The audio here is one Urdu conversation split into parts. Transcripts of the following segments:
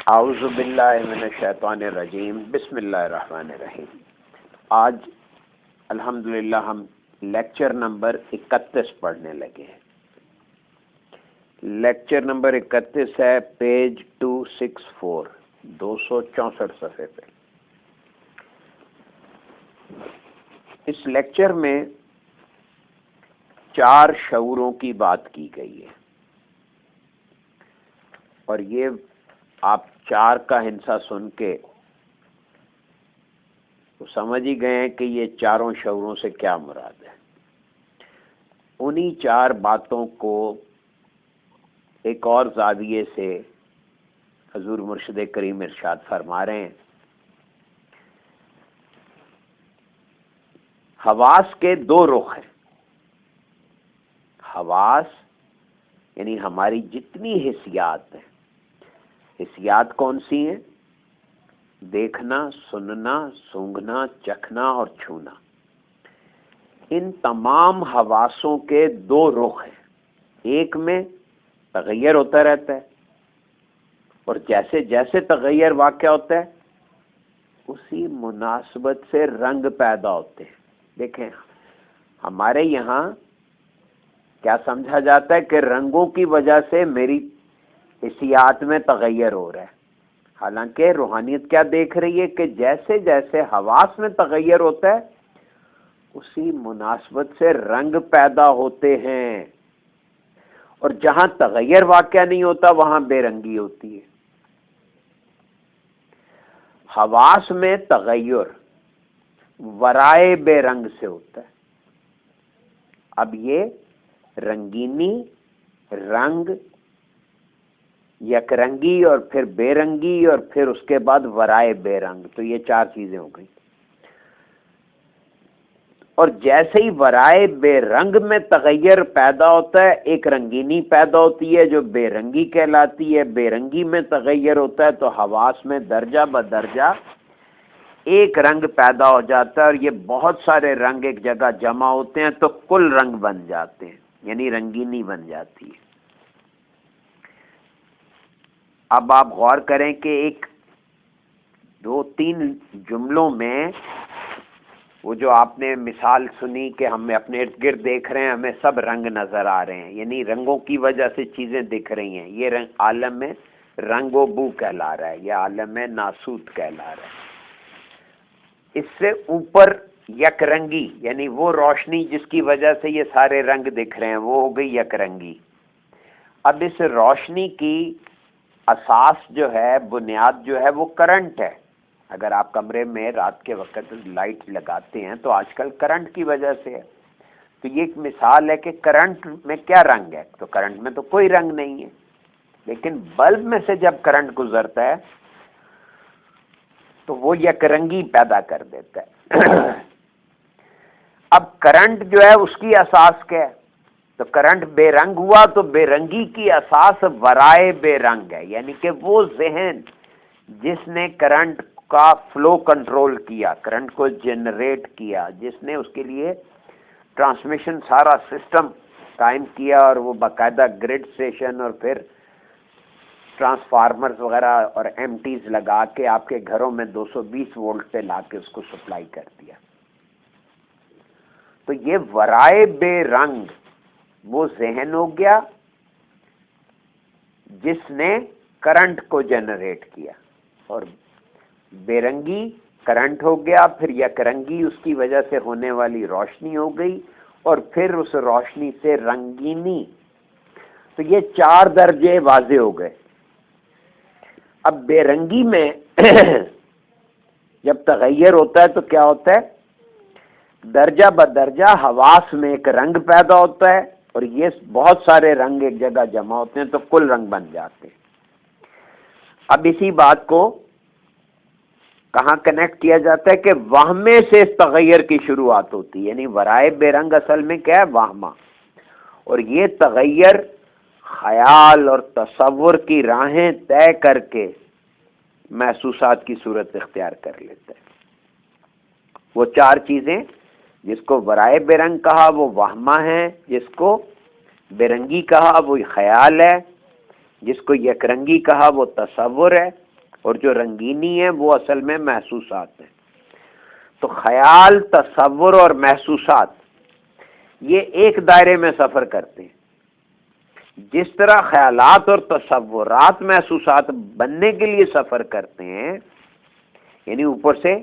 اعوذ باللہ من الشیطان الرجیم، بسم اللہ الرحمن الرحیم۔ آج الحمدللہ ہم لیکچر نمبر 31 پڑھنے لگے ہیں۔ لیکچر نمبر 31 ہے پیج 264، 264 صفحے پہ۔ اس لیکچر میں 4 شعوروں کی بات کی گئی ہے، اور یہ آپ 4 کا ہندسہ سن کے تو سمجھ ہی گئے ہیں کہ یہ چاروں شعوروں سے کیا مراد ہے۔ انہی 4 باتوں کو ایک اور زاویے سے حضور مرشد کریم ارشاد فرما رہے ہیں۔ حواس کے 2 رخ ہیں۔ حواس یعنی ہماری جتنی حسیات ہیں، حسیات کون سی ہیں؟ دیکھنا، سننا، سونگھنا، چکھنا اور چھونا۔ ان تمام حواسوں کے 2 رخ ہیں۔ ایک میں تغیر ہوتا رہتا ہے، اور جیسے جیسے تغیر واقع ہوتا ہے اسی مناسبت سے رنگ پیدا ہوتے ہیں۔ دیکھیں، ہمارے یہاں کیا سمجھا جاتا ہے کہ رنگوں کی وجہ سے میری حسیات میں تغیر ہو رہا ہے، حالانکہ روحانیت کیا دیکھ رہی ہے کہ جیسے جیسے حواس میں تغیر ہوتا ہے اسی مناسبت سے رنگ پیدا ہوتے ہیں، اور جہاں تغیر واقع نہیں ہوتا وہاں بے رنگی ہوتی ہے۔ حواس میں تغیر ورائے بے رنگ سے ہوتا ہے۔ اب یہ رنگینی، رنگ، یک رنگی اور پھر بے رنگی اور پھر اس کے بعد ورائے بے رنگ، تو یہ 4 چیزیں ہو گئی۔ اور جیسے ہی ورائے بے رنگ میں تغیر پیدا ہوتا ہے، ایک رنگینی پیدا ہوتی ہے جو بے رنگی کہلاتی ہے۔ بے رنگی میں تغیر ہوتا ہے تو حواس میں درجہ بدرجہ ایک رنگ پیدا ہو جاتا ہے، اور یہ بہت سارے رنگ ایک جگہ جمع ہوتے ہیں تو کل رنگ بن جاتے ہیں، یعنی رنگینی بن جاتی ہے۔ اب آپ غور کریں کہ 2-3 جملوں میں وہ جو آپ نے مثال سنی کہ ہم اپنے ارد گرد دیکھ رہے ہیں، ہمیں سب رنگ نظر آ رہے ہیں، یعنی رنگوں کی وجہ سے چیزیں دکھ رہی ہیں۔ یہ عالم میں رنگ و بو کہلا رہا ہے، یہ عالم میں ناسوت کہلا رہا ہے۔ اس سے اوپر یک رنگی، یعنی وہ روشنی جس کی وجہ سے یہ سارے رنگ دکھ رہے ہیں، وہ ہو گئی یک رنگی۔ اب اس روشنی کی اساس جو ہے، بنیاد جو ہے، وہ کرنٹ ہے۔ اگر آپ کمرے میں رات کے وقت لائٹ لگاتے ہیں تو آج کل کرنٹ کی وجہ سے ہے۔ تو یہ ایک مثال ہے کہ کرنٹ میں کیا رنگ ہے، تو کرنٹ میں تو کوئی رنگ نہیں ہے، لیکن بلب میں سے جب کرنٹ گزرتا ہے تو وہ یک رنگی پیدا کر دیتا ہے۔ اب کرنٹ جو ہے اس کی اساس کیا ہے؟ تو کرنٹ بے رنگ ہوا تو بے رنگی کی اساس ورائے بے رنگ ہے، یعنی کہ وہ ذہن جس نے کرنٹ کا فلو کنٹرول کیا، کرنٹ کو جنریٹ کیا، جس نے اس کے لیے ٹرانسمیشن سارا سسٹم قائم کیا، اور وہ باقاعدہ گریڈ اسٹیشن اور پھر ٹرانسفارمرز وغیرہ اور ایم ٹیز لگا کے آپ کے گھروں میں 220 وولٹ پہ لا کے اس کو سپلائی کر دیا۔ تو یہ ورائے بے رنگ وہ ذہن ہو گیا جس نے کرنٹ کو جنریٹ کیا، اور بے رنگی کرنٹ ہو گیا، پھر یک رنگی اس کی وجہ سے ہونے والی روشنی ہو گئی، اور پھر اس روشنی سے رنگینی۔ تو یہ 4 درجے واضح ہو گئے۔ اب بے رنگی میں جب تغیر ہوتا ہے تو کیا ہوتا ہے؟ درجہ بدرجہ حواس میں ایک رنگ پیدا ہوتا ہے، اور یہ بہت سارے رنگ ایک جگہ جمع ہوتے ہیں تو کل رنگ بن جاتے ہیں۔ اب اسی بات کو کہاں کنیکٹ کیا جاتا ہے کہ وہمے سے تغیر کی شروعات ہوتی ہے، یعنی ورائے بے رنگ اصل میں کیا ہے؟ وہمہ، اور یہ تغیر خیال اور تصور کی راہیں طے کر کے محسوسات کی صورت اختیار کر لیتا ہے۔ وہ 4 چیزیں جس کو ورائے بے رنگ کہا وہ وہمہ ہے، جس کو بے رنگی کہا وہ خیال ہے، جس کو یک رنگی کہا وہ تصور ہے، اور جو رنگینی ہے وہ اصل میں محسوسات ہیں۔ تو خیال، تصور اور محسوسات یہ ایک دائرے میں سفر کرتے ہیں۔ جس طرح خیالات اور تصورات محسوسات بننے کے لیے سفر کرتے ہیں، یعنی اوپر سے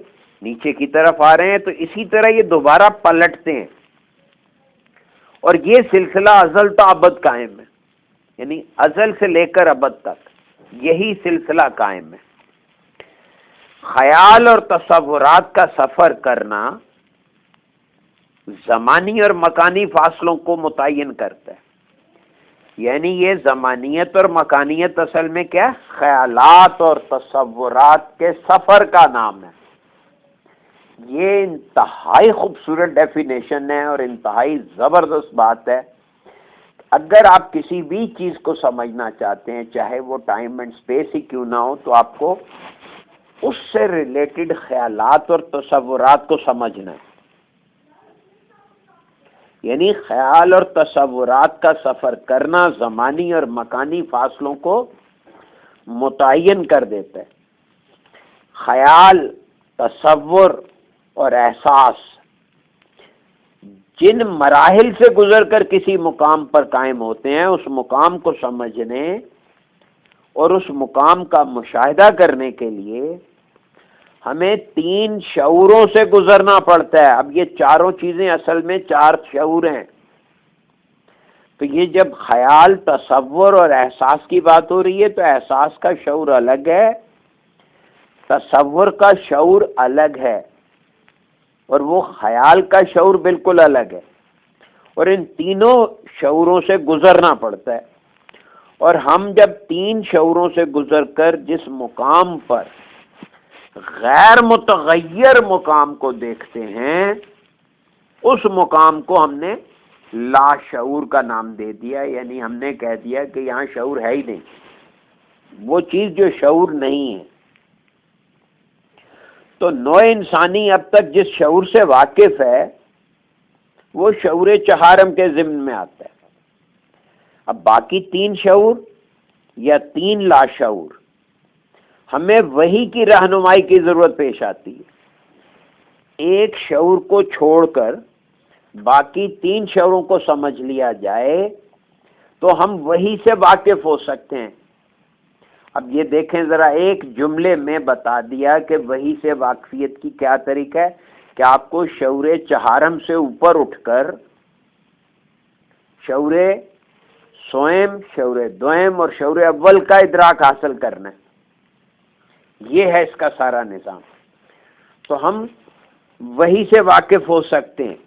نیچے کی طرف آ رہے ہیں، تو اسی طرح یہ دوبارہ پلٹتے ہیں، اور یہ سلسلہ ازل تا ابد قائم ہے، یعنی ازل سے لے کر ابد تک یہی سلسلہ قائم ہے۔ خیال اور تصورات کا سفر کرنا زمانی اور مکانی فاصلوں کو متعین کرتا ہے، یعنی یہ زمانیت اور مکانیت اصل میں کیا ہے؟ خیالات اور تصورات کے سفر کا نام ہے۔ یہ انتہائی خوبصورت ڈیفینیشن ہے اور انتہائی زبردست بات ہے۔ اگر آپ کسی بھی چیز کو سمجھنا چاہتے ہیں، چاہے وہ ٹائم اینڈ اسپیس ہی کیوں نہ ہو، تو آپ کو اس سے ریلیٹڈ خیالات اور تصورات کو سمجھنا ہے۔ یعنی خیال اور تصورات کا سفر کرنا زمانی اور مکانی فاصلوں کو متعین کر دیتا ہے۔ خیال، تصور اور احساس جن مراحل سے گزر کر کسی مقام پر قائم ہوتے ہیں، اس مقام کو سمجھنے اور اس مقام کا مشاہدہ کرنے کے لیے ہمیں 3 شعوروں سے گزرنا پڑتا ہے۔ اب یہ چاروں چیزیں اصل میں 4 شعور ہیں۔ تو یہ جب خیال، تصور اور احساس کی بات ہو رہی ہے تو احساس کا شعور الگ ہے، تصور کا شعور الگ ہے، اور وہ خیال کا شعور بالکل الگ ہے، اور ان تینوں شعوروں سے گزرنا پڑتا ہے۔ اور ہم جب 3 شعوروں سے گزر کر جس مقام پر غیر متغیر مقام کو دیکھتے ہیں، اس مقام کو ہم نے لا شعور کا نام دے دیا، یعنی ہم نے کہہ دیا کہ یہاں شعور ہے ہی نہیں، وہ چیز جو شعور نہیں ہے۔ تو نوع انسانی اب تک جس شعور سے واقف ہے وہ شعور چہارم کے ضمن میں آتا ہے۔ اب باقی 3 شعور یا 3 لاشعور، ہمیں وہی کی رہنمائی کی ضرورت پیش آتی ہے۔ ایک شعور کو چھوڑ کر باقی 3 شعوروں کو سمجھ لیا جائے تو ہم وہی سے واقف ہو سکتے ہیں۔ اب یہ دیکھیں ذرا، ایک جملے میں بتا دیا کہ وہی سے واقفیت کی کیا طریقہ ہے کہ آپ کو شعور چہارم سے اوپر اٹھ کر شعور سوئم، شعور دوئم اور شعور اول کا ادراک حاصل کرنا ہے۔ یہ ہے اس کا سارا نظام۔ تو ہم وہی سے واقف ہو سکتے ہیں۔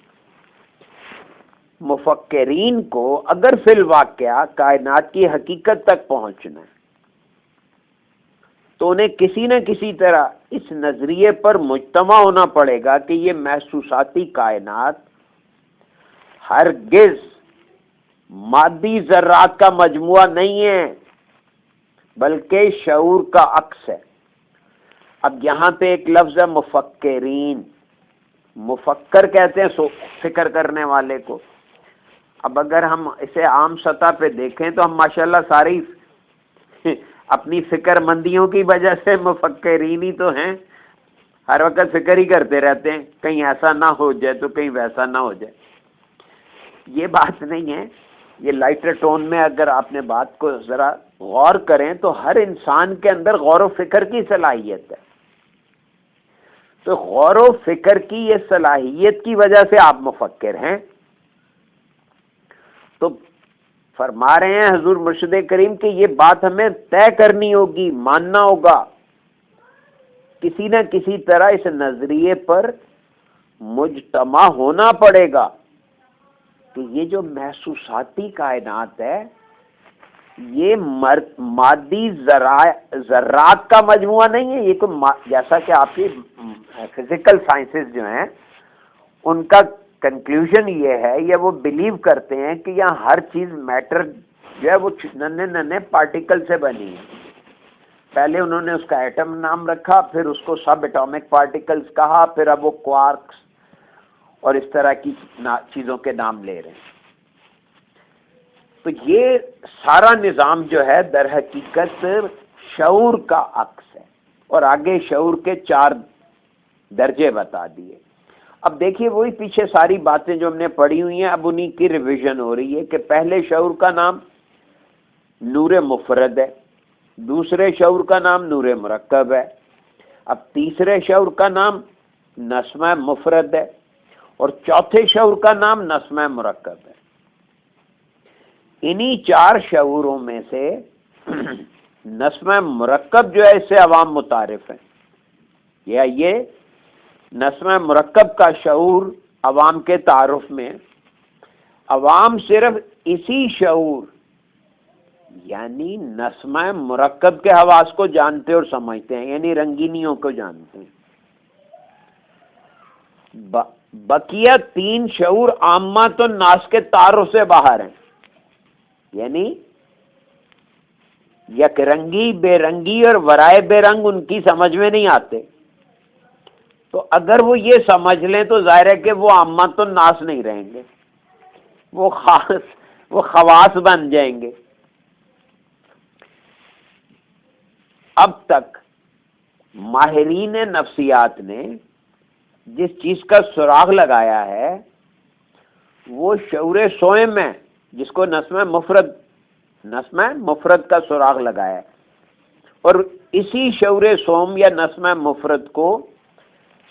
مفکرین کو اگر فی الواقعہ کائنات کی حقیقت تک پہنچنا ہے تو انہیں کسی نہ کسی طرح اس نظریے پر مجتمع ہونا پڑے گا کہ یہ محسوساتی کائنات ہرگز مادی ذرات کا مجموعہ نہیں ہے، بلکہ شعور کا عکس ہے۔ اب یہاں پہ ایک لفظ ہے مفکرین، مفکر کہتے ہیں فکر کرنے والے کو۔ اب اگر ہم اسے عام سطح پہ دیکھیں تو ہم ماشاءاللہ ساری اپنی فکر مندیوں کی وجہ سے مفکرین ہی تو ہیں، ہر وقت فکر ہی کرتے رہتے ہیں، کہیں ایسا نہ ہو جائے تو کہیں ویسا نہ ہو جائے۔ یہ بات نہیں ہے، یہ لائٹر ٹون میں اگر آپ نے بات کو ذرا غور کریں تو ہر انسان کے اندر غور و فکر کی صلاحیت ہے۔ تو غور و فکر کی یہ صلاحیت کی وجہ سے آپ مفکر ہیں۔ تو فرما رہے ہیں حضور مرشد کریم کہ یہ بات ہمیں طے کرنی ہوگی، ماننا ہوگا، کسی نہ کسی طرح اس نظریے پر مجتمع ہونا پڑے گا کہ یہ جو محسوساتی کائنات ہے یہ مادی ذرات کا مجموعہ نہیں ہے۔ یہ کوئی، جیسا کہ آپ کی فزیکل سائنسز جو ہیں ان کا کنکلوژن یہ ہے، یا وہ بلیو کرتے ہیں کہ یہاں ہر چیز میٹر جو ہے وہ ننھے ننھے پارٹیکل سے بنی ہے۔ پہلے انہوں نے اس کا ایٹم نام رکھا، پھر اس کو سب ایٹامک پارٹیکلز کہا، پھر اب وہ کوارکس اور اس طرح کی چیزوں کے نام لے رہے ہیں۔ تو یہ سارا نظام جو ہے در حقیقت شعور کا عکس ہے۔ اور آگے شعور کے 4 درجے بتا دیے۔ اب دیکھیے وہی پیچھے ساری باتیں جو ہم نے پڑھی ہوئی ہیں، اب انہی کی ریویژن ہو رہی ہے کہ پہلے شعور کا نام نور مفرد ہے، دوسرے شعور کا نام نور مرکب ہے، اب تیسرے شعور کا نام نسمہ مفرد ہے، اور چوتھے شعور کا نام نسمہ مرکب ہے۔ انہی 4 شعوروں میں سے نسمہ مرکب جو ہے اس سے عوام متعارف ہیں، یا یہ نسمہ مرکب کا شعور عوام کے تعارف میں، عوام صرف اسی شعور یعنی نسمہ مرکب کے حواس کو جانتے اور سمجھتے ہیں، یعنی رنگینیوں کو جانتے ہیں۔ بقیہ 3 شعور عامت الناس کے تعارف سے باہر ہیں، یعنی یک رنگی، بے رنگی اور ورائے بے رنگ ان کی سمجھ میں نہیں آتے۔ تو اگر وہ یہ سمجھ لیں تو ظاہر ہے کہ وہ عامت الناس نہیں رہیں گے، وہ خواص بن جائیں گے۔ اب تک ماہرین نفسیات نے جس چیز کا سراغ لگایا ہے وہ شعور سوئم ہے، جس کو نسمہ مفرد کا سراغ لگایا ہے، اور اسی شعور سوم یا نسمہ مفرد کو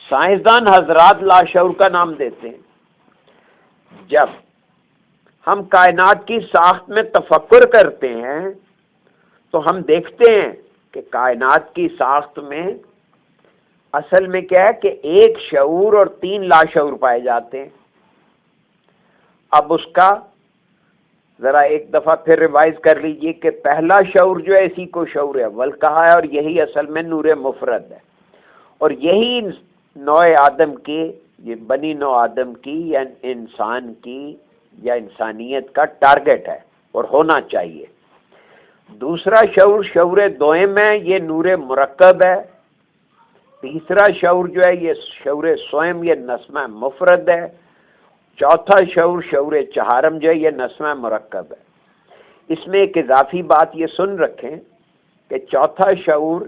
سائنسدان حضرات لاشعور کا نام دیتے ہیں۔ جب ہم کائنات کی ساخت میں تفکر کرتے ہیں تو ہم دیکھتے ہیں کہ کائنات کی ساخت میں اصل میں کیا ہے کہ 1 شعور اور 3 لاشعور پائے جاتے ہیں۔ اب اس کا ذرا ایک دفعہ پھر ریوائز کر لیجئے کہ پہلا شعور جو ہے اسی کو شعور اول کہا ہے، اور یہی اصل میں نور مفرد ہے، اور یہی نوع آدم کی، یہ بنی نوع آدم کی یا انسان کی یا انسانیت کا ٹارگٹ ہے اور ہونا چاہیے۔ دوسرا شعور شعور دوئم ہے، یہ نور مرکب ہے۔ تیسرا شعور جو ہے یہ شعور سوئم، یہ نسمہ مفرد ہے۔ چوتھا شعور شعور چہارم جو ہے یہ نسمہ مرکب ہے۔ اس میں ایک اضافی بات یہ سن رکھیں کہ چوتھا شعور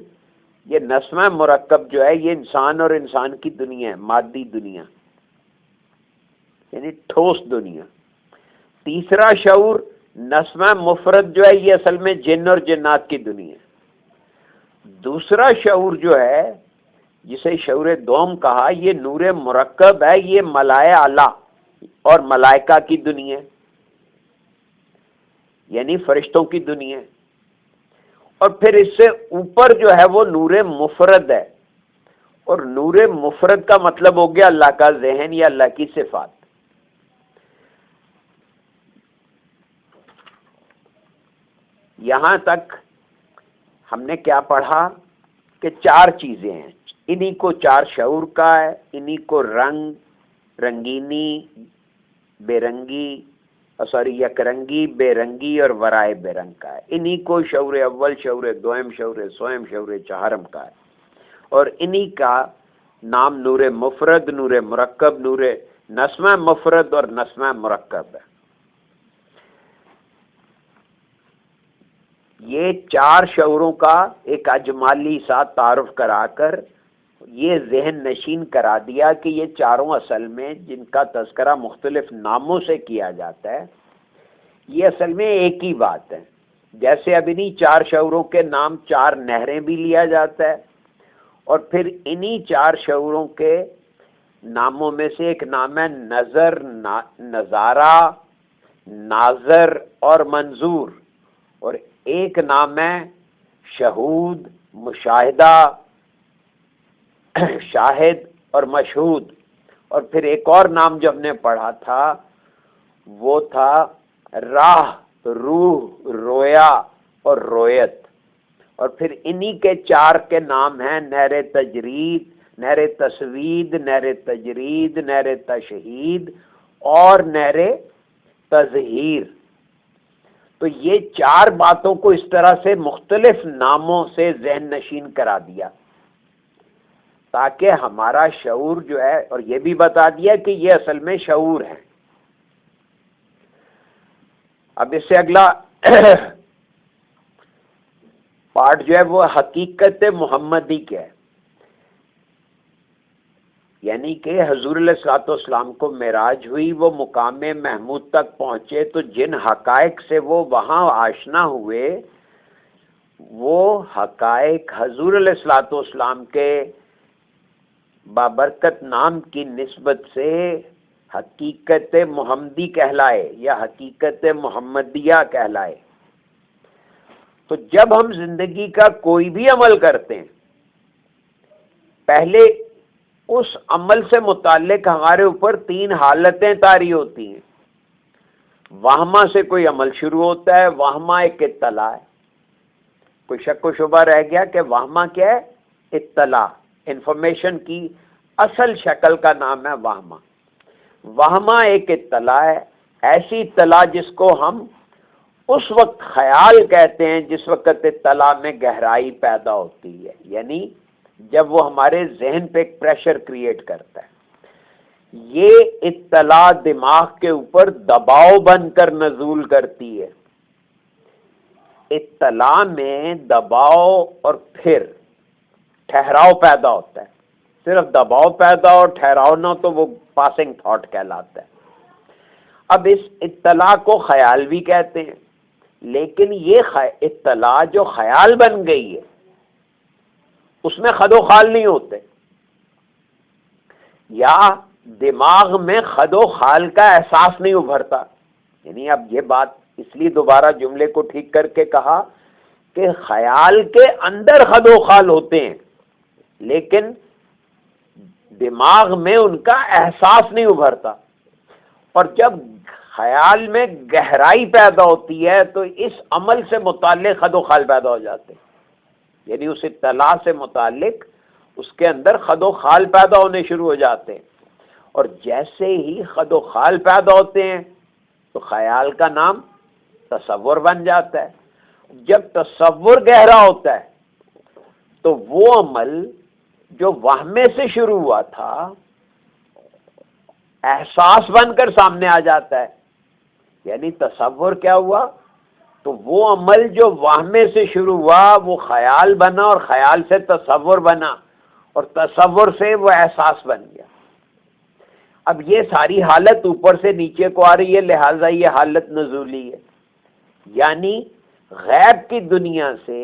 یہ نسمہ مرکب جو ہے یہ انسان اور انسان کی دنیا ہے، مادی دنیا یعنی ٹھوس دنیا۔ تیسرا شعور نسمہ مفرد جو ہے یہ اصل میں جن اور جنات کی دنیا ہے۔ دوسرا شعور جو ہے جسے شعور دوم کہا، یہ نور مرکب ہے، یہ ملائے اعلیٰ اور ملائکہ کی دنیا یعنی فرشتوں کی دنیا، اور پھر اس سے اوپر جو ہے وہ نور مفرد ہے، اور نور مفرد کا مطلب ہو گیا اللہ کا ذہن یا اللہ کی صفات۔ یہاں تک ہم نے کیا پڑھا کہ 4 چیزیں ہیں، انہی کو 4 شعور کا ہے، انہی کو رنگینی، بے رنگی یک رنگی، بے رنگی اور ورائے بے رنگ کا ہے، انہی کو شعور اول، شعور دوئم، شعور سوئم، شعور چہارم کا ہے، اور انہی کا نام نور مفرد، نور مرکب، نور نسمہ مفرد اور نسمہ مرکب ہے۔ یہ 4 شعوروں کا ایک اجمالی سا تعارف کرا کر یہ ذہن نشین کرا دیا کہ یہ چاروں اصل میں جن کا تذکرہ مختلف ناموں سے کیا جاتا ہے یہ اصل میں ایک ہی بات ہے۔ جیسے اب انہی 4 شعوروں کے نام 4 نہریں بھی لیا جاتا ہے، اور پھر انہی 4 شعوروں کے ناموں میں سے ایک نام ہے نظر، نظارہ، ناظر اور منظور، اور ایک نام ہے شہود، مشاہدہ، شاہد اور مشہود، اور پھر ایک اور نام جو ہم نے پڑھا تھا وہ تھا راہ، روح، رویا اور رویت، اور پھر انہی کے 4 کے نام ہیں نہر تجرید، نہر تسوید، نہر تجرید، نہر تشہید اور نہر تظہیر۔ تو یہ 4 باتوں کو اس طرح سے مختلف ناموں سے ذہن نشین کرا دیا تاکہ ہمارا شعور جو ہے، اور یہ بھی بتا دیا کہ یہ اصل میں شعور ہے۔ اب اس سے اگلا پارٹ جو ہے وہ حقیقت محمدی کیا ہے، یعنی کہ حضور علیہ الصلوۃ والسلام کو معراج ہوئی، وہ مقام محمود تک پہنچے، تو جن حقائق سے وہ وہاں آشنا ہوئے وہ حقائق حضور علیہ الصلوۃ والسلام کے بابرکت نام کی نسبت سے حقیقت محمدی کہلائے یا حقیقت محمدیہ کہلائے۔ تو جب ہم زندگی کا کوئی بھی عمل کرتے ہیں، پہلے اس عمل سے متعلق ہمارے اوپر 3 حالتیں طاری ہوتی ہیں۔ وہمہ سے کوئی عمل شروع ہوتا ہے، وہمہ ایک اطلاع ہے۔ کوئی شک و شبہ رہ گیا کہ وہمہ کیا ہے؟ اطلاع، انفارمیشن کی اصل شکل کا نام ہے وہمہ۔ وہمہ ایک اطلاع ہے، ایسی اطلاع جس کو ہم اس وقت خیال کہتے ہیں جس وقت اطلاع میں گہرائی پیدا ہوتی ہے، یعنی جب وہ ہمارے ذہن پہ ایک پریشر کریٹ کرتا ہے۔ یہ اطلاع دماغ کے اوپر دباؤ بن کر نزول کرتی ہے۔ اطلاع میں دباؤ اور پھر ٹھہراؤ پیدا ہوتا ہے۔ صرف دباؤ پیدا اور ٹھہراؤ نہ تو وہ پاسنگ تھاٹ کہلاتا ہے۔ اب اس اطلاع کو خیال بھی کہتے ہیں، لیکن یہ اطلاع جو خیال بن گئی ہے اس میں خد و خال نہیں ہوتے، یا دماغ میں خد و خال کا احساس نہیں ابھرتا۔ یعنی اب یہ بات اس لیے دوبارہ جملے کو ٹھیک کر کے کہا کہ خیال کے اندر خد و خال ہوتے ہیں لیکن دماغ میں ان کا احساس نہیں ابھرتا، اور جب خیال میں گہرائی پیدا ہوتی ہے تو اس عمل سے متعلق خد و خال پیدا ہو جاتے ہیں، یعنی اس اطلاع سے متعلق اس کے اندر خد و خال پیدا ہونے شروع ہو جاتے ہیں، اور جیسے ہی خد و خال پیدا ہوتے ہیں تو خیال کا نام تصور بن جاتا ہے۔ جب تصور گہرا ہوتا ہے تو وہ عمل جو وہمے سے شروع ہوا تھا احساس بن کر سامنے آ جاتا ہے، یعنی تصور کیا ہوا؟ تو وہ عمل جو وہمے سے شروع ہوا وہ خیال بنا، اور خیال سے تصور بنا، اور تصور سے وہ احساس بن گیا۔ اب یہ ساری حالت اوپر سے نیچے کو آ رہی ہے، لہٰذا یہ حالت نزولی ہے، یعنی غیب کی دنیا سے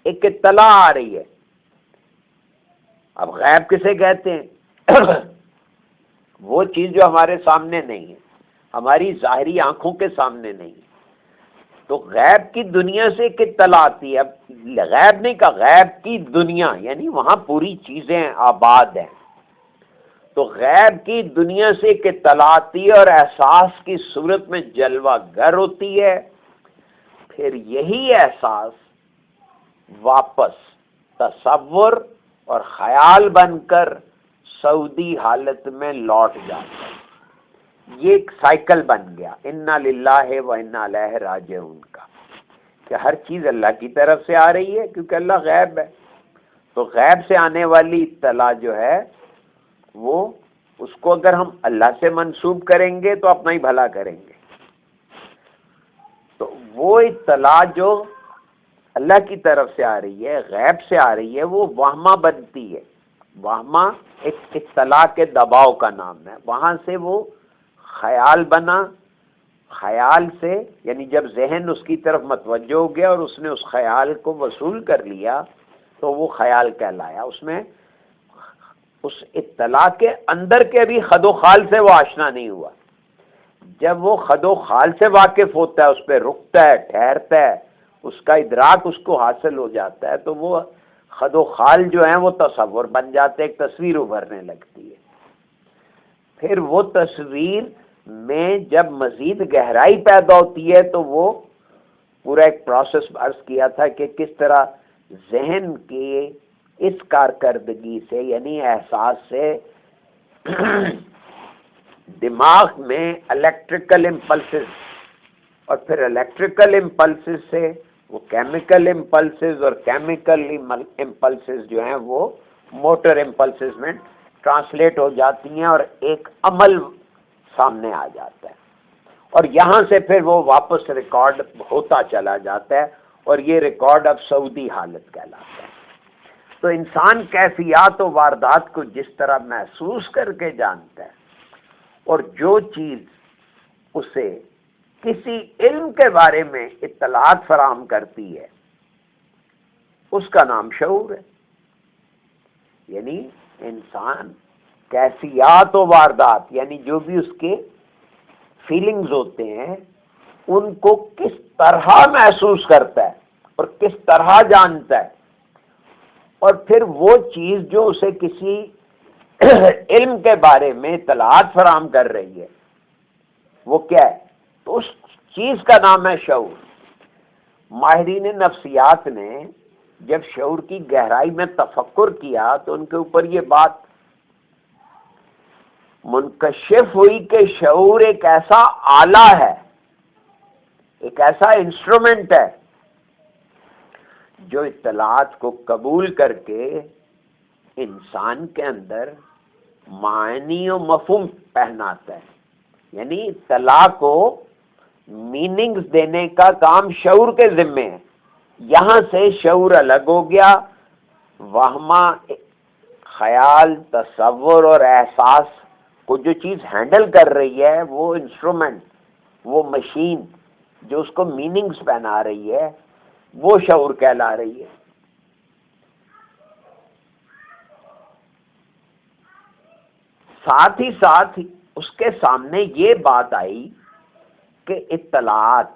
ایک اطلاع آ رہی ہے۔ اب غیب کسے کہتے ہیں؟ وہ چیز جو ہمارے سامنے نہیں ہے، ہماری ظاہری آنکھوں کے سامنے نہیں ہے۔ تو غیب کی دنیا سے ایک اطلاع آتی ہے۔ اب غیب نہیں کہا، غیب کی دنیا، یعنی وہاں پوری چیزیں آباد ہیں۔ تو غیب کی دنیا سے ایک اطلاع آتی ہے اور احساس کی صورت میں جلوہ گر ہوتی ہے، پھر یہی احساس واپس تصور اور خیال بن کر سعودی حالت میں لوٹ جاتا ہے۔ یہ ایک سائیکل بن گیا، انا للہ و انا الیہ راجعون کا، کہ ہر چیز اللہ کی طرف سے آ رہی ہے کیونکہ اللہ غیب ہے۔ تو غیب سے آنے والی اطلاع جو ہے وہ اس کو اگر ہم اللہ سے منسوب کریں گے تو اپنا ہی بھلا کریں گے۔ تو وہ اطلاع جو اللہ کی طرف سے آ رہی ہے، غیب سے آ رہی ہے، وہ وہمہ بنتی ہے۔ وہمہ ایک اطلاع کے دباؤ کا نام ہے، وہاں سے وہ خیال بنا، خیال سے یعنی جب ذہن اس کی طرف متوجہ ہو گیا اور اس نے اس خیال کو وصول کر لیا تو وہ خیال کہلایا۔ اس میں اس اطلاع کے اندر کے بھی خد و خال سے وہ آشنا نہیں ہوا۔ جب وہ خد و خال سے واقف ہوتا ہے، اس پہ رکتا ہے، ٹھہرتا ہے، اس کا ادراک اس کو حاصل ہو جاتا ہے، تو وہ خد و خال جو ہیں وہ تصور بن جاتے، ایک تصویر ابھرنے لگتی ہے۔ پھر وہ تصویر میں جب مزید گہرائی پیدا ہوتی ہے تو وہ پورا ایک پروسیس عرض کیا تھا کہ کس طرح ذہن کے اس کارکردگی سے یعنی احساس سے دماغ میں الیکٹریکل امپلسز، اور پھر الیکٹریکل امپلسز سے وہ کیمیکل امپلسز، اور کیمیکل امپلسز جو ہیں وہ موٹر امپلسز میں ٹرانسلیٹ ہو جاتی ہیں اور ایک عمل سامنے آ جاتا ہے، اور یہاں سے پھر وہ واپس ریکارڈ ہوتا چلا جاتا ہے، اور یہ ریکارڈ اب سعودی حالت کہلاتا ہے۔ تو انسان کیفیات و واردات کو جس طرح محسوس کر کے جانتا ہے، اور جو چیز اسے کسی علم کے بارے میں اطلاعات فراہم کرتی ہے اس کا نام شعور ہے۔ یعنی انسان کیفیات و واردات، یعنی جو بھی اس کے فیلنگز ہوتے ہیں، ان کو کس طرح محسوس کرتا ہے اور کس طرح جانتا ہے، اور پھر وہ چیز جو اسے کسی علم کے بارے میں اطلاعات فراہم کر رہی ہے وہ کیا ہے، تو اس چیز کا نام ہے شعور۔ ماہرین نفسیات نے جب شعور کی گہرائی میں تفکر کیا تو ان کے اوپر یہ بات منکشف ہوئی کہ شعور ایک ایسا آلہ ہے، ایک ایسا انسٹرومنٹ ہے جو اطلاعات کو قبول کر کے انسان کے اندر معنی و مفہوم پہناتا ہے۔ یعنی اطلاع کو میننگز دینے کا کام شعور کے ذمے ہے۔ یہاں سے شعور الگ ہو گیا، وہمہ، خیال، تصور اور احساس کو جو چیز ہینڈل کر رہی ہے، وہ انسٹرومنٹ، وہ مشین جو اس کو میننگز پہنا رہی ہے، وہ شعور کہلا رہی ہے۔ ساتھ ہی ساتھ اس کے سامنے یہ بات آئی کہ اطلاعات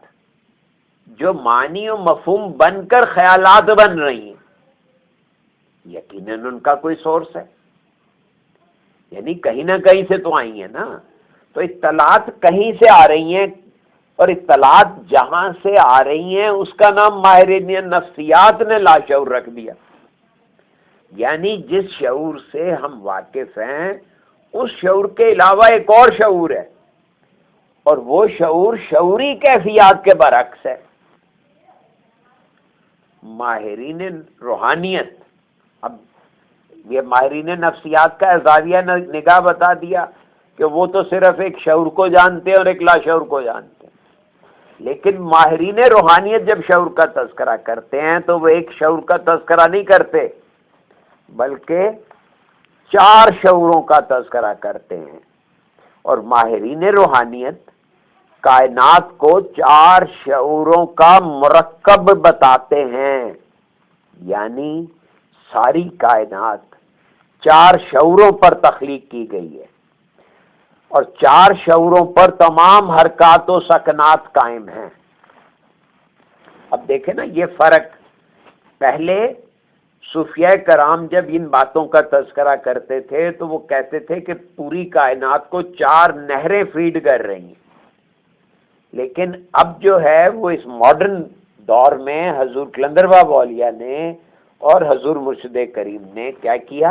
جو معنی و مفہوم بن کر خیالات بن رہی ہیں، یقیناً ان کا کوئی سورس ہے، یعنی کہیں نہ کہیں سے تو آئی ہیں نا۔ تو اطلاعات کہیں سے آ رہی ہیں، اور اطلاعات جہاں سے آ رہی ہیں اس کا نام ماہرین نفسیات نے لاشعور رکھ دیا۔ یعنی جس شعور سے ہم واقف ہیں اس شعور کے علاوہ ایک اور شعور ہے، اور وہ شعور شعوری کیفیات کے برعکس ہے۔ ماہرین روحانیت، اب یہ ماہرین نفسیات کا زاویہ نگاہ بتا دیا کہ وہ تو صرف ایک شعور کو جانتے ہیں اور ایک لاشعور کو جانتے ہیں، لیکن ماہرین روحانیت جب شعور کا تذکرہ کرتے ہیں تو وہ ایک شعور کا تذکرہ نہیں کرتے بلکہ 4 شعوروں کا تذکرہ کرتے ہیں۔ اور ماہرین روحانیت کائنات کو 4 شعوروں کا مرکب بتاتے ہیں، یعنی ساری کائنات 4 شعوروں پر تخلیق کی گئی ہے، اور 4 شعوروں پر تمام حرکات و سکنات قائم ہیں۔ اب دیکھیں نا یہ فرق، پہلے صوفیہ کرام جب ان باتوں کا تذکرہ کرتے تھے تو وہ کہتے تھے کہ پوری کائنات کو 4 نہریں فیڈ کر رہی ہیں، لیکن اب جو ہے وہ اس ماڈرن دور میں حضور کلندر بابا اولیاء نے اور حضور مرشد کریم نے کیا کیا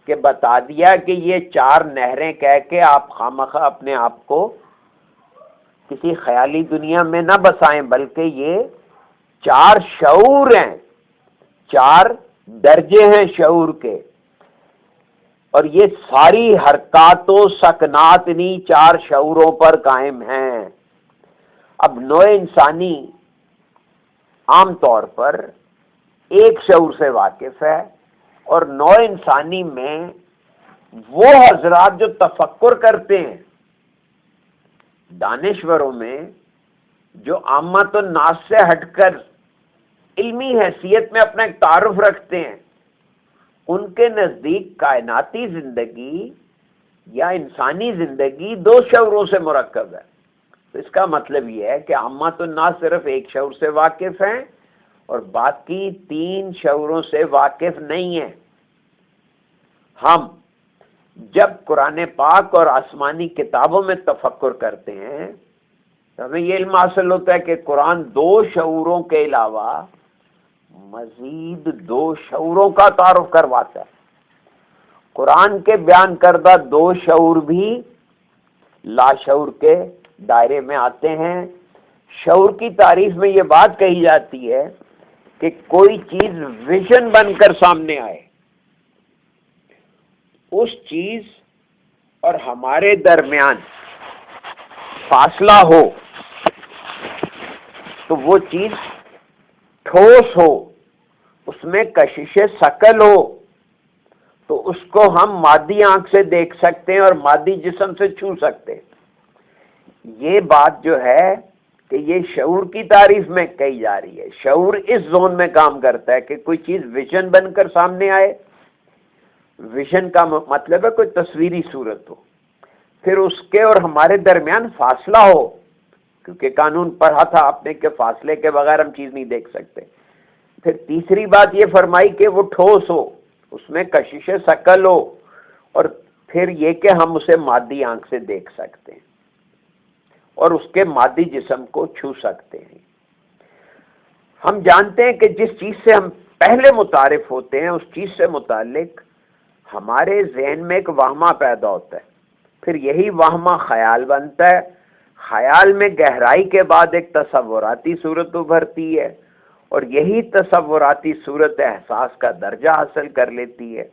کہ بتا دیا کہ یہ 4 نہریں کہہ کے آپ خامخواہ اپنے آپ کو کسی خیالی دنیا میں نہ بسائیں، بلکہ یہ 4 شعور ہیں، 4 درجے ہیں شعور کے، اور یہ ساری حرکات و سکنات انہی 4 شعوروں پر قائم ہیں۔ اب نوع انسانی عام طور پر ایک شعور سے واقف ہے، اور نوع انسانی میں وہ حضرات جو تفکر کرتے ہیں، دانشوروں میں جو عامت الناس سے ہٹ کر علمی حیثیت میں اپنا ایک تعارف رکھتے ہیں، ان کے نزدیک کائناتی زندگی یا انسانی زندگی 2 شعوروں سے مرکب ہے۔ تو اس کا مطلب یہ ہے کہ عامت الناس صرف ایک شعور سے واقف ہیں اور باقی 3 شعوروں سے واقف نہیں ہیں۔ ہم جب قرآن پاک اور آسمانی کتابوں میں تفکر کرتے ہیں تو ہمیں یہ علم حاصل ہوتا ہے کہ قرآن 2 شعوروں کے علاوہ مزید 2 شعوروں کا تعارف کرواتا ہے۔ قرآن کے بیان کردہ 2 شعور بھی لاشعور کے دائرے میں آتے ہیں۔ شعور کی تعریف میں یہ بات کہی جاتی ہے کہ کوئی چیز ویژن بن کر سامنے آئے، اس چیز اور ہمارے درمیان فاصلہ ہو تو وہ چیز ٹھوس ہو، اس میں کشش ثقل ہو، تو اس کو ہم مادی آنکھ سے دیکھ سکتے ہیں اور مادی جسم سے چھو سکتے ہیں۔ یہ بات جو ہے کہ یہ شعور کی تعریف میں کہی جا رہی ہے۔ شعور اس زون میں کام کرتا ہے کہ کوئی چیز ویژن بن کر سامنے آئے، ویژن کا مطلب ہے کوئی تصویری صورت ہو، پھر اس کے اور ہمارے درمیان فاصلہ ہو، کیونکہ قانون پڑھا تھا آپ نے کہ فاصلے کے بغیر ہم چیز نہیں دیکھ سکتے۔ پھر تیسری بات یہ فرمائی کہ وہ ٹھوس ہو، اس میں کشش ثقل ہو، اور پھر یہ کہ ہم اسے مادی آنکھ سے دیکھ سکتے ہیں اور اس کے مادی جسم کو چھو سکتے ہیں۔ ہم جانتے ہیں کہ جس چیز سے ہم پہلے متعارف ہوتے ہیں اس چیز سے متعلق ہمارے ذہن میں ایک وہمہ پیدا ہوتا ہے، پھر یہی وہمہ خیال بنتا ہے، خیال میں گہرائی کے بعد ایک تصوراتی صورت ابھرتی ہے، اور یہی تصوراتی صورت احساس کا درجہ حاصل کر لیتی ہے۔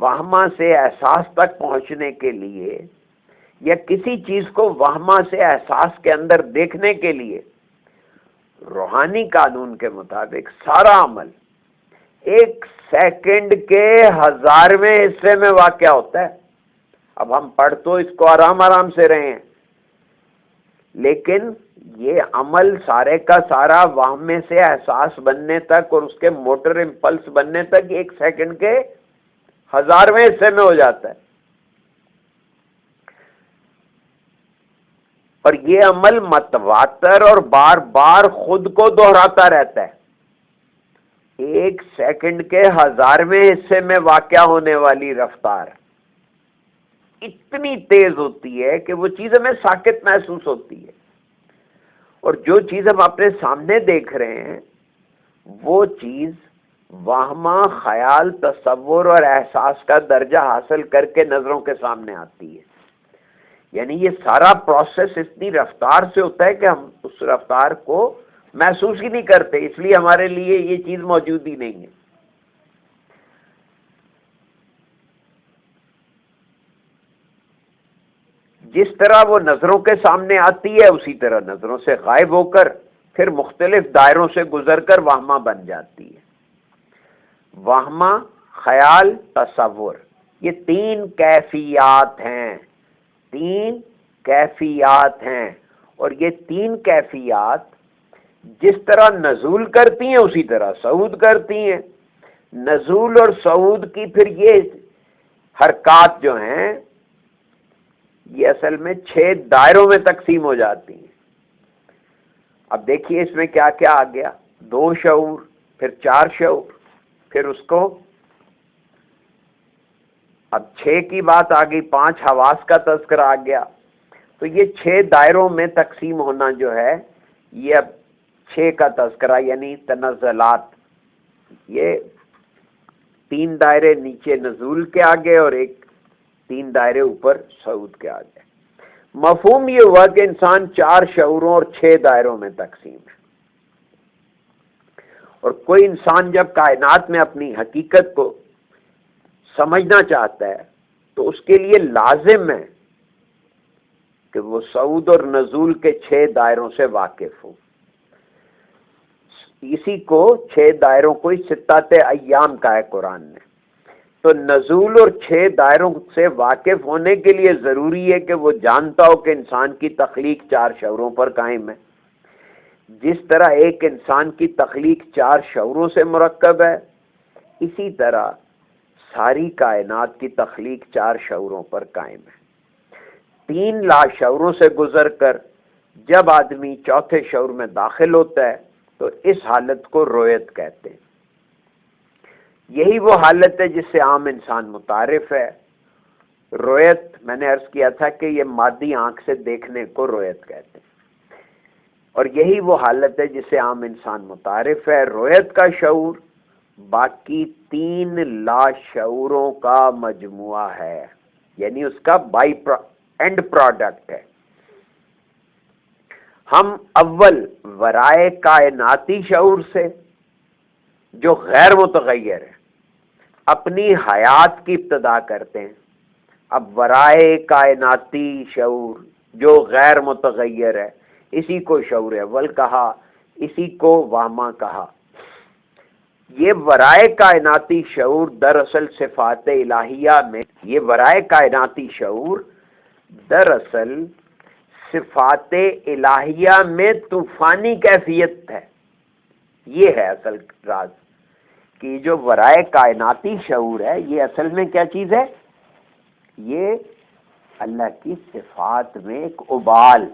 وہمہ سے احساس تک پہنچنے کے لیے یا کسی چیز کو وہمہ سے احساس کے اندر دیکھنے کے لیے روحانی قانون کے مطابق سارا عمل ایک سیکنڈ کے 1000ویں حصے میں واقع ہوتا ہے۔ اب ہم پڑھ تو اس کو آرام آرام سے رہے ہیں، لیکن یہ عمل سارے کا سارا وہم میں سے احساس بننے تک اور اس کے موٹر امپلس بننے تک ایک سیکنڈ کے 1000ویں حصے میں ہو جاتا ہے، اور یہ عمل متواتر اور بار بار خود کو دہراتا رہتا ہے۔ ایک سیکنڈ کے 1000ویں حصے میں واقع ہونے والی رفتار اتنی تیز ہوتی ہے کہ وہ چیز ہمیں ساکت محسوس ہوتی ہے، اور جو چیز ہم اپنے سامنے دیکھ رہے ہیں وہ چیز وہمہ، خیال، تصور اور احساس کا درجہ حاصل کر کے نظروں کے سامنے آتی ہے۔ یعنی یہ سارا پروسیس اتنی رفتار سے ہوتا ہے کہ ہم اس رفتار کو محسوس ہی نہیں کرتے، اس لیے ہمارے لیے یہ چیز موجود ہی نہیں ہے۔ جس طرح وہ نظروں کے سامنے آتی ہے اسی طرح نظروں سے غائب ہو کر پھر مختلف دائروں سے گزر کر وہمہ بن جاتی ہے۔ وہمہ، خیال، تصور، یہ تین کیفیات ہیں، تین کیفیات ہیں، اور یہ تین کیفیات جس طرح نزول کرتی ہیں اسی طرح صعود کرتی ہیں۔ نزول اور صعود کی پھر یہ حرکات جو ہیں یہ اصل میں 6 دائروں میں تقسیم ہو جاتی ہیں۔ اب دیکھیے اس میں کیا کیا آ گیا، 2 شعور، پھر 4 شعور، پھر اس کو اب 6 کی بات آ گئی، 5 حواس کا تذکرہ آ گیا، تو یہ 6 دائروں میں تقسیم ہونا جو ہے یہ اب 6 کا تذکرہ یعنی تنزلات، یہ 3 دائرے نیچے نزول کے آگے اور 3 دائرے اوپر صعود کے آگے۔ مفہوم یہ ہوا کہ انسان 4 شعوروں اور 6 دائروں میں تقسیم ہے، اور کوئی انسان جب کائنات میں اپنی حقیقت کو سمجھنا چاہتا ہے تو اس کے لیے لازم ہے کہ وہ صعود اور نزول کے 6 دائروں سے واقف ہو۔ اسی کو 6 دائروں کو ستات ایام کا ہے قرآن نے، تو نزول اور 6 دائروں سے واقف ہونے کے لیے ضروری ہے کہ وہ جانتا ہو کہ انسان کی تخلیق 4 شعوروں پر قائم ہے۔ جس طرح ایک انسان کی تخلیق 4 شعوروں سے مرکب ہے، اسی طرح ساری کائنات کی تخلیق 4 شعوروں پر قائم ہے۔ 3 لاشعوروں سے گزر کر جب آدمی چوتھے شعور میں داخل ہوتا ہے تو اس حالت کو رویت کہتے ہیں۔ یہی وہ حالت ہے جس سے عام انسان متعارف ہے۔ رویت میں نے عرض کیا تھا کہ یہ مادی آنکھ سے دیکھنے کو رویت کہتے ہیں، اور یہی وہ حالت ہے جس سے عام انسان متعارف ہے۔ رویت کا شعور باقی 3 لاشعوروں کا مجموعہ ہے، یعنی اس کا اینڈ پروڈکٹ ہے۔ ہم اول ورائے کائناتی شعور سے جو غیر متغیر ہے اپنی حیات کی ابتدا کرتے ہیں۔ اب ورائے کائناتی شعور جو غیر متغیر ہے اسی کو شعور اول کہا، اسی کو وہمہ کہا۔ یہ ورائے کائناتی شعور دراصل صفات الہیہ میں، یہ ورائے کائناتی شعور دراصل صفات الہیہ میں طوفانی کیفیت ہے۔ یہ ہے اصل راز کہ جو ورائے کائناتی شعور ہے یہ اصل میں کیا چیز ہے؟ یہ اللہ کی صفات میں ایک ابال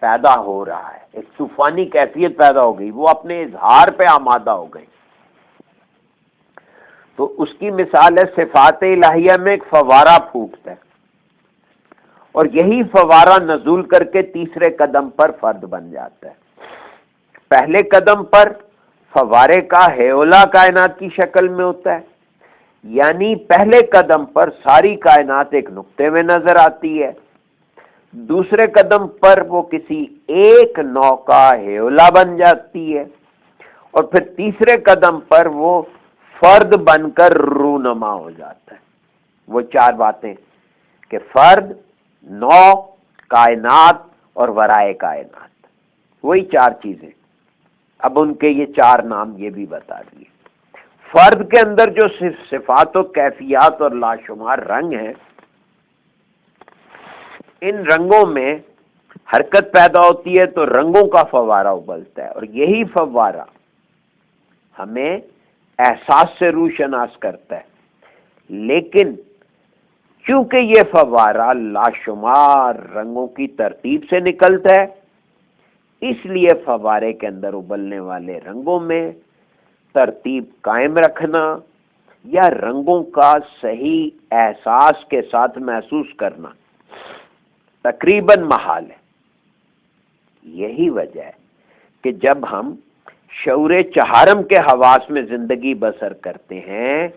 پیدا ہو رہا ہے، ایک طوفانی کیفیت پیدا ہو گئی، وہ اپنے اظہار پہ آمادہ ہو گئی۔ تو اس کی مثال ہے صفات الہیہ میں ایک فوارہ پھوٹتا ہے، اور یہی فوارہ نزول کر کے تیسرے قدم پر فرد بن جاتا ہے۔ پہلے قدم پر فوارے کا ہیولا کائنات کی شکل میں ہوتا ہے، یعنی پہلے قدم پر ساری کائنات ایک نقطے میں نظر آتی ہے، دوسرے قدم پر وہ کسی ایک نوع کا ہیولا بن جاتی ہے، اور پھر تیسرے قدم پر وہ فرد بن کر رونما ہو جاتا ہے۔ وہ چار باتیں کہ فرد، نوع، کائنات اور ورائے کائنات، وہی چار چیزیں۔ اب ان کے یہ چار نام یہ بھی بتا دیے۔ فرد کے اندر جو صفات و کیفیات اور لاشمار رنگ ہیں، ان رنگوں میں حرکت پیدا ہوتی ہے تو رنگوں کا فوارہ ابلتا ہے، اور یہی فوارہ ہمیں احساس سے روشناس کرتا ہے۔ لیکن چونکہ یہ فوارہ لاشمار رنگوں کی ترتیب سے نکلتا ہے، اس لیے فوارے کے اندر ابلنے والے رنگوں میں ترتیب قائم رکھنا یا رنگوں کا صحیح احساس کے ساتھ محسوس کرنا تقریباً محال ہے۔ یہی وجہ ہے کہ جب ہم شعور چہارم کے حواس میں زندگی بسر کرتے ہیں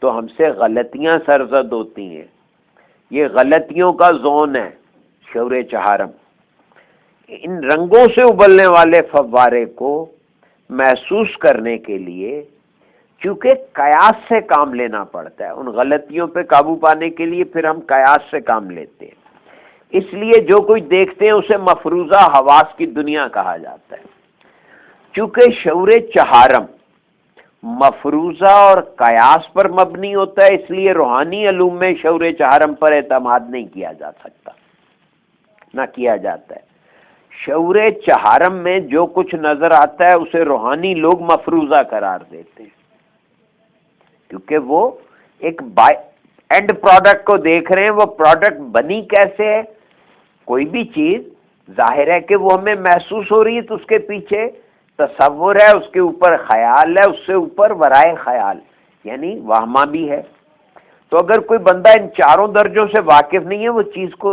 تو ہم سے غلطیاں سرزد ہوتی ہیں۔ یہ غلطیوں کا زون ہے شعور چہارم۔ ان رنگوں سے ابلنے والے فوارے کو محسوس کرنے کے لیے چونکہ قیاس سے کام لینا پڑتا ہے، ان غلطیوں پہ قابو پانے کے لیے پھر ہم قیاس سے کام لیتے ہیں، اس لیے جو کچھ دیکھتے ہیں اسے مفروضہ حواس کی دنیا کہا جاتا ہے۔ چونکہ شعور چہارم مفروضہ اور قیاس پر مبنی ہوتا ہے، اس لیے روحانی علوم میں شعور چہارم پر اعتماد نہیں کیا جا سکتا، نہ کیا جاتا ہے۔ شعور چہارم میں جو کچھ نظر آتا ہے اسے روحانی لوگ مفروضہ قرار دیتے ہیں، کیونکہ وہ ایک اینڈ پروڈکٹ کو دیکھ رہے ہیں۔ وہ پروڈکٹ بنی کیسے ہے؟ کوئی بھی چیز ظاہر ہے کہ وہ ہمیں محسوس ہو رہی ہے تو اس کے پیچھے تصور ہے، اس کے اوپر خیال ہے، اس سے اوپر ورائے خیال یعنی وہمہ بھی ہے۔ تو اگر کوئی بندہ ان چاروں درجوں سے واقف نہیں ہے، وہ چیز کو،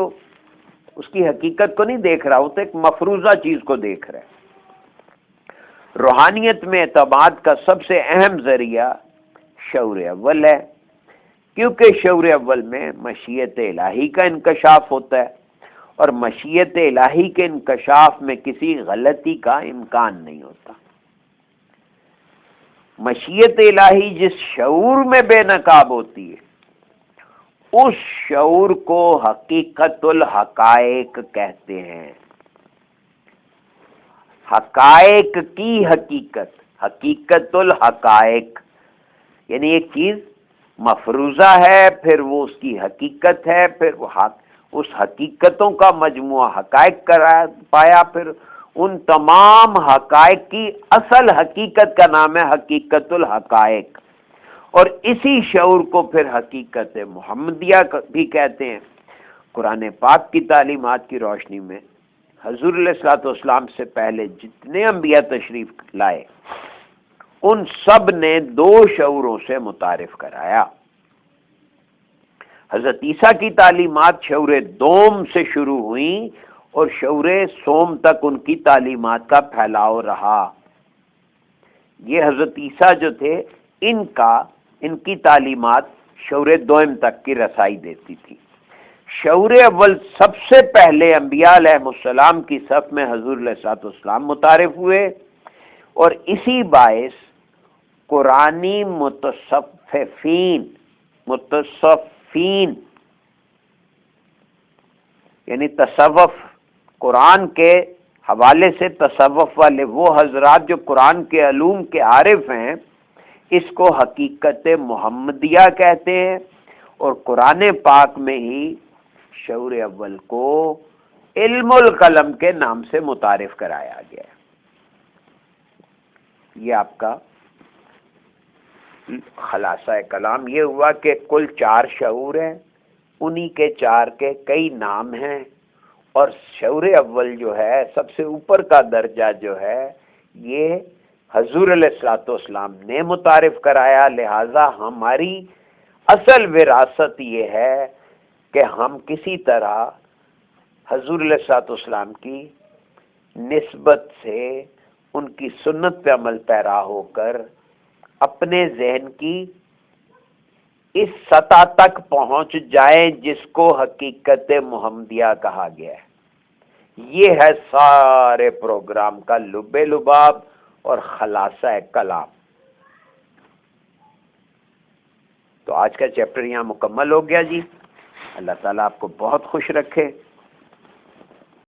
اس کی حقیقت کو نہیں دیکھ رہا، وہ تو ایک مفروضہ چیز کو دیکھ رہا ہے۔ روحانیت میں اعتماد کا سب سے اہم ذریعہ شعور اول ہے، کیونکہ شعور اول میں مشیت الہی کا انکشاف ہوتا ہے، اور مشیت الہی کے انکشاف میں کسی غلطی کا امکان نہیں ہوتا۔ مشیت الہی جس شعور میں بے نقاب ہوتی ہے اس شعور کو حقیقت الحقائق کہتے ہیں۔ حقائق کی حقیقت، حقیقت الحقائق، یعنی ایک چیز مفروضہ ہے، پھر وہ اس کی حقیقت ہے، پھر وہ اس حقیقتوں کا مجموعہ حقائق پایا، پھر ان تمام حقائق کی اصل حقیقت کا نام ہے حقیقت الحقائق، اور اسی شعور کو پھر حقیقت محمدیہ بھی کہتے ہیں۔ قرآن پاک کی تعلیمات کی روشنی میں حضور علیہ الصلوۃ والسلام سے پہلے جتنے انبیاء تشریف لائے ان سب نے دو شعوروں سے متعارف کرایا۔ حضرت عیسیٰ کی تعلیمات شعور دوم سے شروع ہوئیں اور شعور سوم تک ان کی تعلیمات کا پھیلاؤ رہا۔ یہ حضرت عیسیٰ جو تھے ان کی تعلیمات شعور دوم تک کی رسائی دیتی تھی۔ شعور اول سب سے پہلے انبیاء علیہ السلام کی صف میں حضور علیہ الصلوۃ والسلام متعارف ہوئے، اور اسی باعث قرآنی متصفین یعنی تصوف، قرآن کے حوالے سے تصوف والے وہ حضرات جو قرآن کے علوم کے عارف ہیں اس کو حقیقت محمدیہ کہتے ہیں، اور قرآن پاک میں ہی شعور اول کو علم القلم کے نام سے متعارف کرایا گیا ہے۔ یہ آپ کا خلاصہ کلام یہ ہوا کہ کل 4 شعور ہیں، انہی کے 4 کے کئی نام ہیں، اور شعور اول جو ہے سب سے اوپر کا درجہ جو ہے یہ حضور علیہ الصلوۃ والسلام نے متعارف کرایا، لہذا ہماری اصل وراثت یہ ہے کہ ہم کسی طرح حضور علیہ الصلوۃ والسلام کی نسبت سے ان کی سنت پہ عمل پیرا ہو کر اپنے ذہن کی اس سطح تک پہنچ جائیں جس کو حقیقت محمدیہ کہا گیا ہے۔ یہ ہے سارے پروگرام کا لب لباب اور خلاصہ کلام۔ تو آج کا چیپٹر یہاں مکمل ہو گیا جی۔ اللہ تعالیٰ آپ کو بہت خوش رکھے۔